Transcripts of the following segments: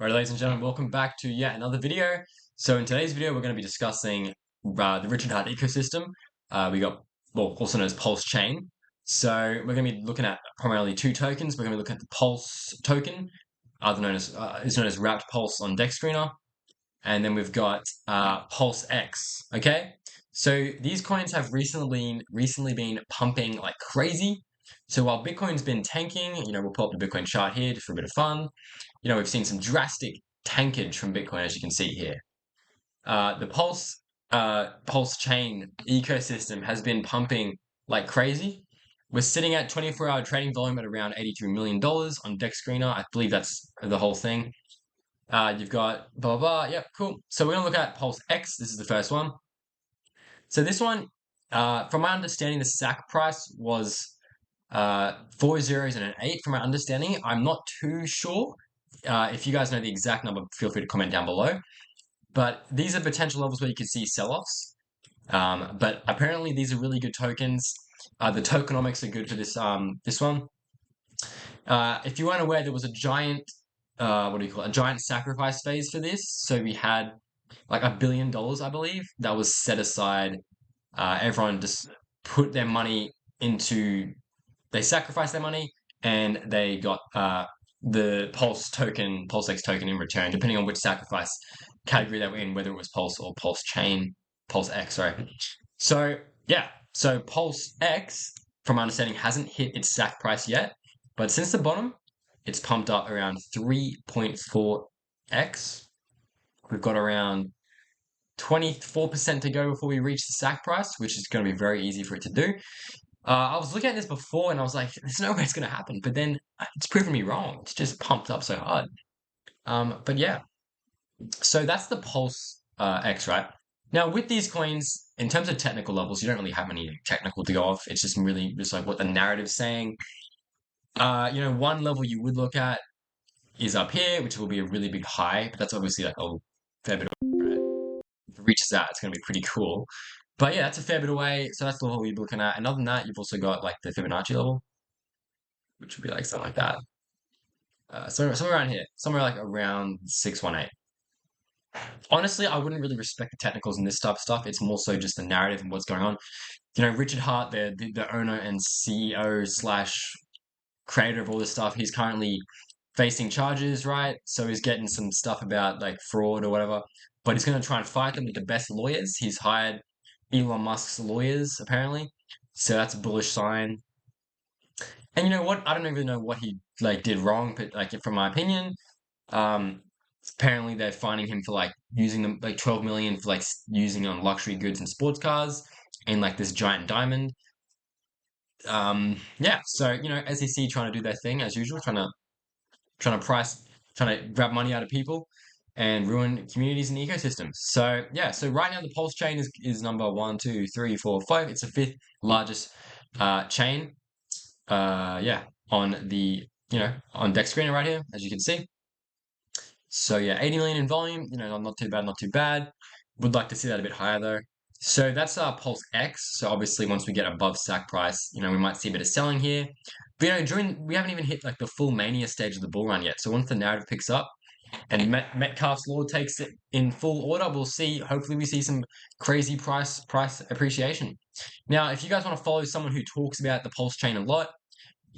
Right, ladies and gentlemen, welcome back to yet another video. So in today's video, we're going to be discussing the Richard Heart ecosystem. We got, well, also known as PulseChain. So we're going to be looking at primarily two tokens. We're going to be looking at the Pulse token, other known as is known as Wrapped Pulse on Dex Screener, and then we've got Pulse X. Okay, so these coins have recently been pumping like crazy. So while Bitcoin's been tanking, we'll pull up the Bitcoin chart here just for a bit of fun. We've seen some drastic tankage from Bitcoin, as you can see here. The Pulse chain ecosystem has been pumping like crazy. We're sitting at 24-hour trading volume at around $83 million on Dex Screener. I believe that's the whole thing. You've got blah, blah, blah. Yep, cool. So we're going to look at Pulse X. This is the first one. So this one, from my understanding, the SAC price was 4 zeros and an 8 from my understanding. I'm not too sure. If you guys know the exact number, feel free to comment down below. But these are potential levels where you could see sell-offs. But apparently these are really good tokens. The tokenomics are good for this one. If you weren't aware, there was a giant, a giant sacrifice phase for this. So we had like $1 billion, I believe, that was set aside. Everyone just put their money into, they sacrificed their money and they got the Pulse token, Pulse X token in return, depending on which sacrifice category they were in, whether it was Pulse or Pulse Chain, Pulse X, sorry. So yeah, so Pulse X, from my understanding, hasn't hit its SAC price yet, but since the bottom, it's pumped up around 3.4x. We've got around 24% to go before we reach the SAC price, which is going to be very easy for it to do. I was looking at this before and I was like, there's no way it's going to happen. But then it's proven me wrong. It's just pumped up so hard. But yeah, so that's the Pulse X, right? Now, with these coins, in terms of technical levels, you don't really have any technical to go off. It's just really just like what the narrative's saying. One level you would look at is up here, which will be a really big high, but that's obviously like a fair bit away, right? If it reaches that, it's going to be pretty cool. But yeah, that's a fair bit away. So that's the level you'd be looking at. And other than that, you've also got like the Fibonacci level, which would be like something like that. Somewhere around here, somewhere like around 618. Honestly, I wouldn't really respect the technicals in this type of stuff. It's more so just the narrative and what's going on. Richard Hart, the owner and CEO slash creator of all this stuff, he's currently facing charges, right? So he's getting some stuff about like fraud or whatever. But he's going to try and fight them with the best lawyers. He's hired Elon Musk's lawyers, apparently. So that's a bullish sign. And you know what? I don't even know what he like did wrong, but like from my opinion, um, apparently they're finding him for like using them like 12 million for like using on luxury goods and sports cars and like this giant diamond. Yeah, so SEC trying to do their thing as usual, trying to grab money out of people and ruin communities and ecosystems. So yeah, so right now the Pulse chain is number 1, 2, 3, 4, 5. It's the fifth largest chain. Yeah, on the on Dex Screener right here, as you can see. So yeah, 80 million in volume. Not too bad, not too bad. Would like to see that a bit higher though. So that's our Pulse X. So obviously, once we get above SAC price, we might see a bit of selling here. But we haven't even hit like the full mania stage of the bull run yet. So once the narrative picks up and Metcalfe's law takes it in full order, we'll see. Hopefully, we see some crazy price appreciation. Now, if you guys want to follow someone who talks about the Pulse chain a lot,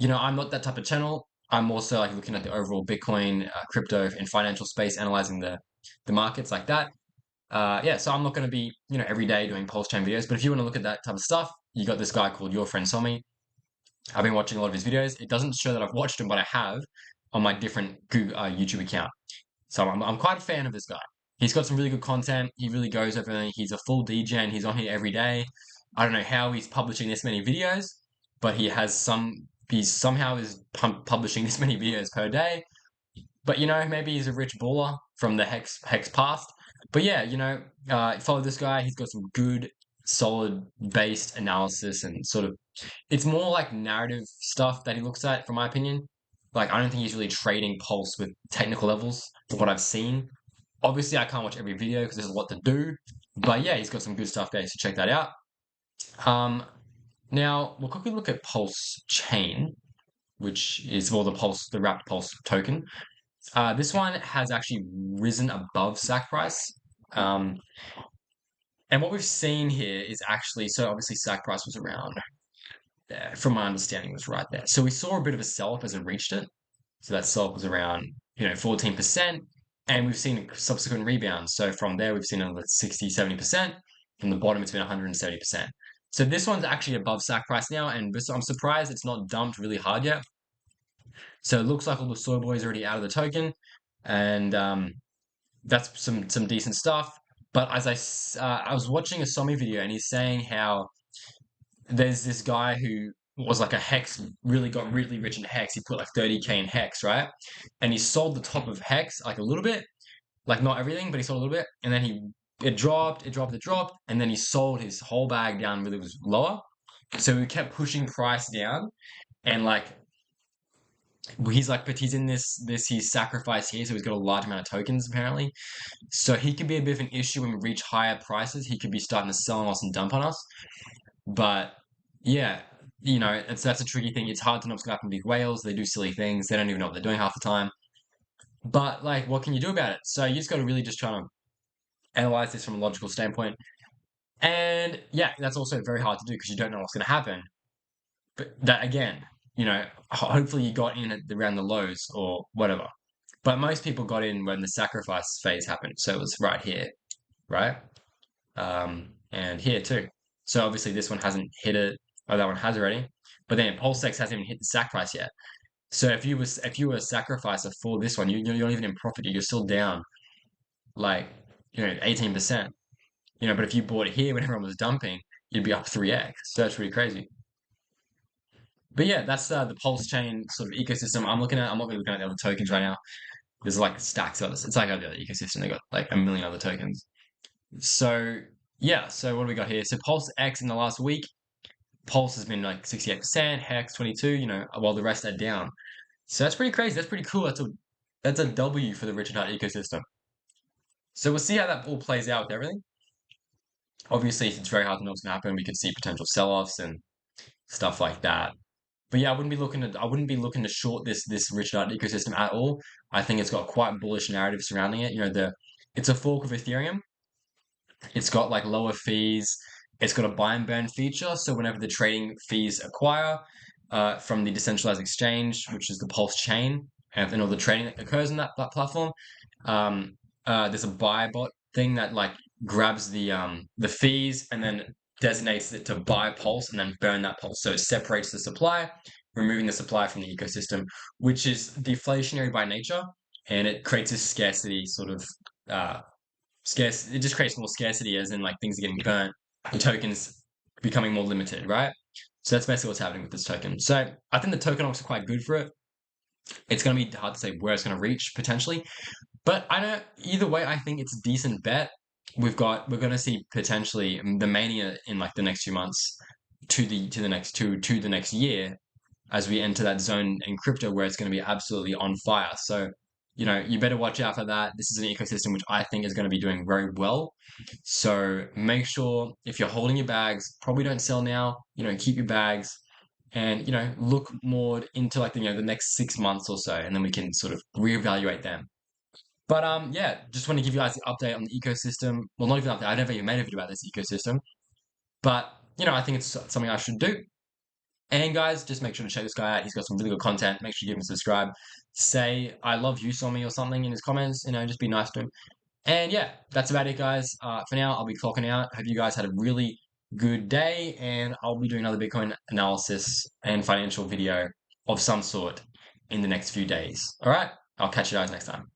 I'm not that type of channel. I'm also like looking at the overall Bitcoin, crypto, and financial space, analyzing the markets like that. Yeah, so I'm not going to be every day doing Pulse chain videos, but if you want to look at that type of stuff, you got this guy called Your Friend Somi. I've been watching a lot of his videos. It doesn't show that I've watched him, but I have on my different Google, YouTube account. So I'm quite a fan of this guy. He's got some really good content. He really goes over everything. He's a full DJ and he's on here every day. I don't know how he's publishing this many videos, but he somehow is publishing this many videos per day. But maybe he's a rich baller from the hex past. But yeah, follow this guy. He's got some good, solid based analysis and sort of. It's more like narrative stuff that he looks at, from my opinion. Like I don't think he's really trading Pulse with technical levels from what I've seen. Obviously, I can't watch every video because there's a lot to do. But yeah, he's got some good stuff, guys. So check that out. Now we'll quickly look at Pulse Chain, which is the Wrapped Pulse token. This one has actually risen above sack price. Um, and what we've seen here is actually, so obviously sack price was around there, from my understanding, was right there. So we saw a bit of a sell-off as it reached it. So that sell-off was around, 14%. And we've seen subsequent rebounds. So from there, we've seen another 60, 70%. From the bottom, it's been 170%. So this one's actually above sack price now. And I'm surprised it's not dumped really hard yet. So it looks like all the soy boys are already out of the token. And that's some decent stuff. But I was watching a Somi video and he's saying how there's this guy who was like a hex, really got really rich in hex. He put like 30K in hex, right? And he sold the top of hex like a little bit, like not everything, but he sold a little bit. And then it dropped, and then he sold his whole bag down really was lower. So he kept pushing price down, and like he's like, but he's in he's sacrificed here, so he's got a large amount of tokens apparently. So he could be a bit of an issue when we reach higher prices. He could be starting to sell on us and dump on us. But yeah, that's a tricky thing. It's hard to know what's going to happen with big whales. They do silly things. They don't even know what they're doing half the time. But like, what can you do about it? So you just got to really just try to analyze this from a logical standpoint. And yeah, that's also very hard to do because you don't know what's going to happen. But that again, hopefully you got in at around the lows or whatever. But most people got in when the sacrifice phase happened. So it was right here, right? And here too. So obviously this one hasn't hit it. Oh, that one has already. But then PulseX hasn't even hit the sack price yet. So if you were a sacrificer for this one, you're not even in profit. You're still down like 18%. But if you bought it here when everyone was dumping, you'd be up 3x. So that's pretty crazy. But yeah, that's the PulseChain sort of ecosystem I'm looking at. I'm not really looking at the other tokens right now. There's like stacks of others. It's like the other ecosystem. They got like a million other tokens. So yeah, so what do we got here? So Pulse X in the last week, Pulse has been like 68%, Hex 22, while the rest are down. So that's pretty crazy. That's pretty cool. That's a W for the Richard Heart ecosystem. So we'll see how that all plays out with everything. Obviously, it's very hard to know what's gonna happen. We could see potential sell-offs and stuff like that. But yeah, I wouldn't be looking to short this Richard Heart ecosystem at all. I think it's got quite bullish narrative surrounding it. It's a fork of Ethereum. It's got like lower fees. It's got a buy and burn feature. So whenever the trading fees acquire from the decentralized exchange, which is the PulseChain, and all the trading that occurs in that platform, there's a buy bot thing that like grabs the fees and then designates it to buy Pulse and then burn that Pulse. So it separates the supply, removing the supply from the ecosystem, which is deflationary by nature, and it creates a scarcity sort of it just creates more scarcity, as in like things are getting burnt, the tokens becoming more limited, right? So that's basically what's happening with this token. So I think the tokenomics are quite good for it. It's going to be hard to say where it's going to reach potentially, but I don't. Either way, I think it's a decent bet. We're going to see potentially the mania in like the next few months to the next year, as we enter that zone in crypto where it's going to be absolutely on fire. So you better watch out for that. This is an ecosystem which I think is going to be doing very well. So make sure if you're holding your bags, probably don't sell now. Keep your bags and look more into like the next 6 months or so, and then we can sort of reevaluate them. But yeah, just want to give you guys the update on the ecosystem. Well, not even update. I never even made a video about this ecosystem, but I think it's something I should do. And guys, just make sure to check this guy out. He's got some really good content. Make sure you give him a subscribe. Say I love you, Somi, or something in his comments. Just be nice to him. And yeah, that's about it, guys. For now, I'll be clocking out. Hope you guys had a really good day, and I'll be doing another Bitcoin analysis and financial video of some sort in the next few days. All right, I'll catch you guys next time.